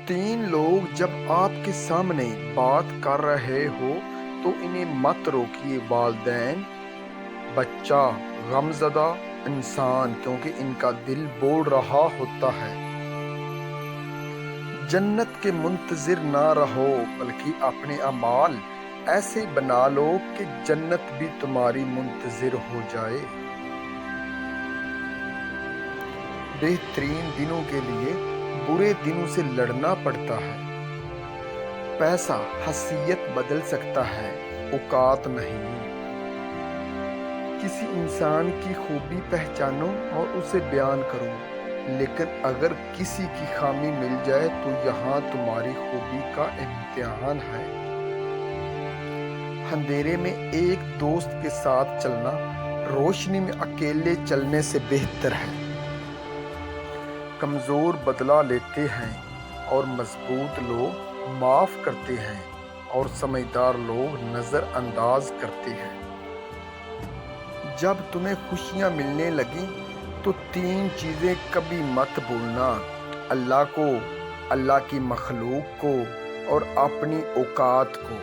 تین لوگ جب آپ کے سامنے بات کر رہے ہو تو انہیں مت روکیے، والدین، بچہ، غمزدہ انسان، کیونکہ ان کا دل بول رہا ہوتا ہے۔ جنت کے منتظر نہ رہو، بلکہ اپنے اعمال ایسے بنا لو کہ جنت بھی تمہاری منتظر ہو جائے۔ بہترین دنوں کے لیے برے دنوں سے لڑنا پڑتا ہے۔ پیسہ حیثیت بدل سکتا ہے، اوقات نہیں۔ کسی انسان کی خوبی پہچانو اور اسے بیان کرو، لیکن اگر کسی کی خامی مل جائے تو یہاں تمہاری خوبی کا امتحان ہے۔ اندھیرے میں ایک دوست کے ساتھ چلنا روشنی میں اکیلے چلنے سے بہتر ہے۔ کمزور بدلہ لیتے ہیں اور مضبوط لوگ معاف کرتے ہیں، اور سمجھدار لوگ نظر انداز کرتے ہیں۔ جب تمہیں خوشیاں ملنے لگیں تو تین چیزیں کبھی مت بھولنا: اللہ کو، اللہ کی مخلوق کو، اور اپنی اوقات کو۔